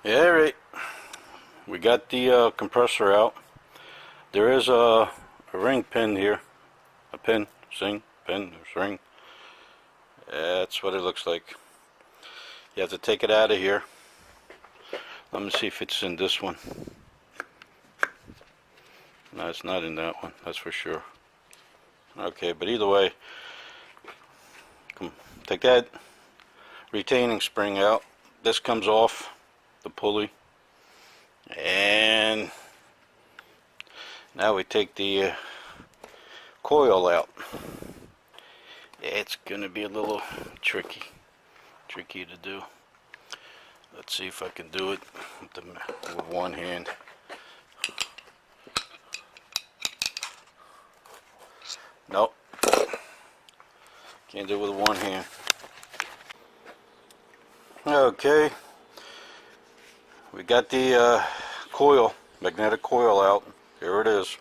Alright, we got the compressor out. There is a ring pin here. A pin, ring. That's what it looks like. You have to take it out of here. Let me see if it's in this one. No, it's not in that one, that's for sure. Okay, but either way, take that retaining spring out. This comes off the pulley, and now we take the coil out. It's gonna be a little tricky to do. Let's see if I can do it with one hand. Nope, can't do it with one hand. Okay, we got the coil, magnetic coil out. Here it is.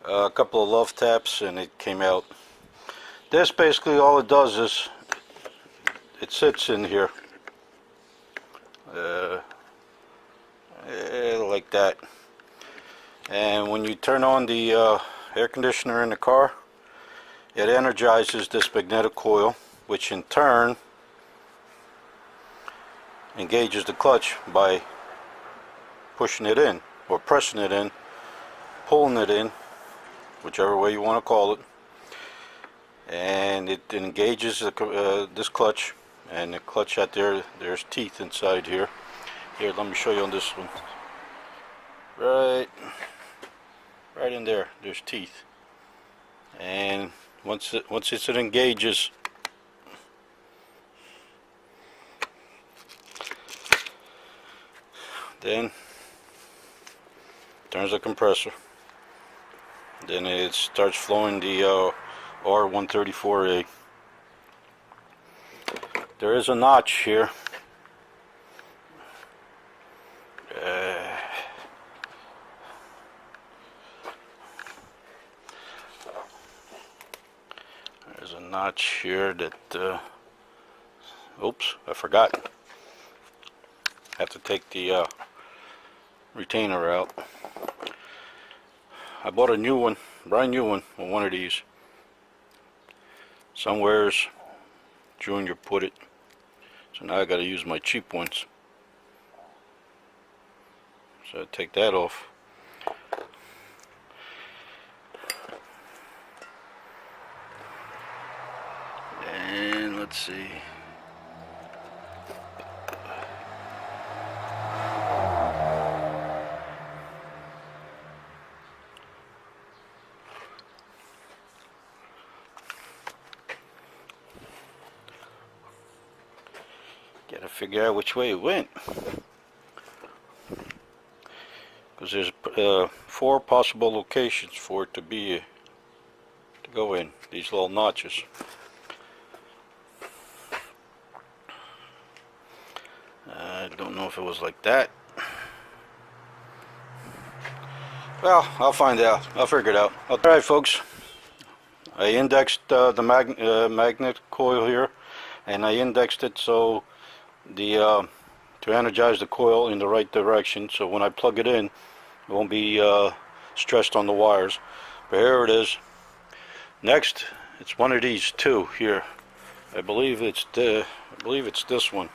A couple of love taps and it came out. This basically all it does is it sits in here like that, and when you turn on the air conditioner in the car, it energizes this magnetic coil, which in turn engages the clutch by pushing it in or pressing it in, pulling it in, whichever way you want to call it, and it engages this clutch, and the clutch out there, there's teeth inside here. Here, let me show you on this one. Right in there, there's teeth, and once it engages, then turns the compressor. Then it starts flowing the R134A. There is a notch here. There's a notch here that, oops, I forgot. I have to take the retainer out. I bought a new one, brand new one, on one of these. Somewhere's Junior put it, so now I got to use my cheap ones. So I take that off. And let's see. Gotta figure out which way it went, because there's 4 possible locations for it to go in, these little notches. I don't know if it was like that. Well, I'll find out. I'll figure it out. Alright folks, I indexed the magnet coil here, and I indexed it so to energize the coil in the right direction, so when I plug it in, it won't be stressed on the wires. But here it is. Next, it's one of these two here. I believe it's this one.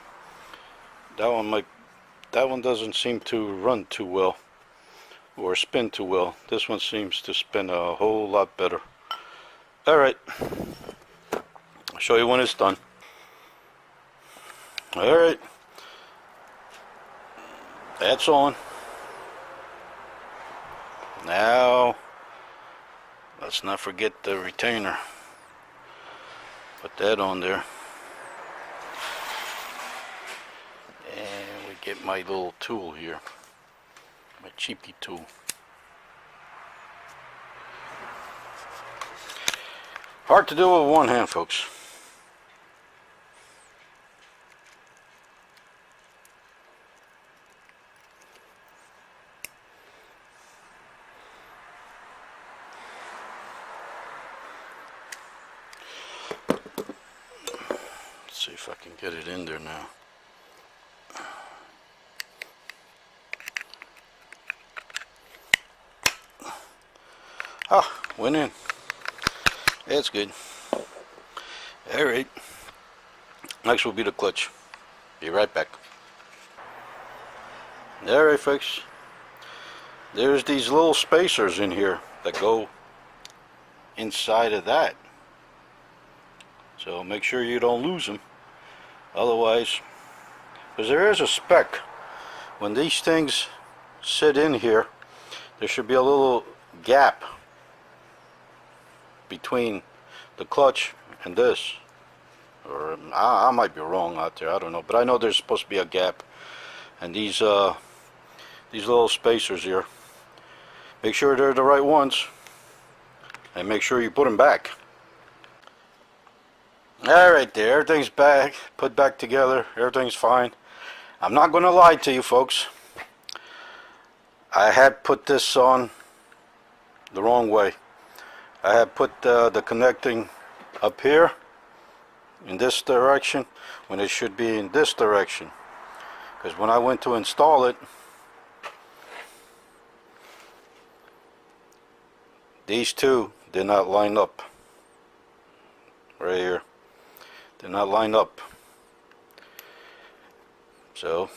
That one doesn't seem to run too well or spin too well. This one seems to spin a whole lot better. Alright, I'll show you when it's done. Alright, that's on. Now, let's not forget the retainer. Put that on there. And we get my little tool here, my cheapy tool. Hard to do with one hand, folks. See if I can get it in there now. Ah, went in. That's good. Alright. Next will be the clutch. Be right back. Alright folks. There's these little spacers in here that go inside of that. So make sure you don't lose them. Otherwise, because there is a spec. When these things sit in here, there should be a little gap between the clutch and this. Or I might be wrong out there, I don't know, but I know there's supposed to be a gap. And these little spacers here, make sure they're the right ones, and make sure you put them back. Alright there, everything's back, put back together, everything's fine. I'm not going to lie to you folks, I had put this on the wrong way. I had put the connecting up here in this direction when it should be in this direction, because when I went to install it, these two did not line up. Right here, did not line up. So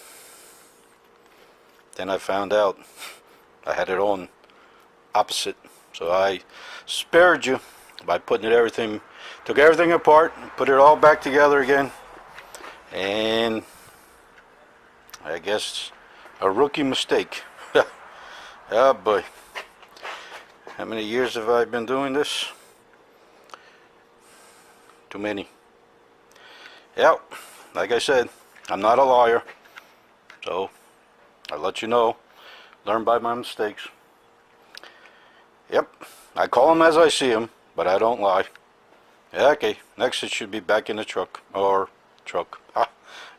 then I found out I had it on opposite. So I spared you by putting took everything apart, put it all back together again, and I guess a rookie mistake. Oh boy. How many years have I been doing this? Too many. Yep, like I said, I'm not a liar, so I'll let you know. Learn by my mistakes. Yep, I call them as I see them, but I don't lie. Yeah, okay, next it should be back in the truck, or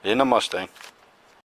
in the Mustang.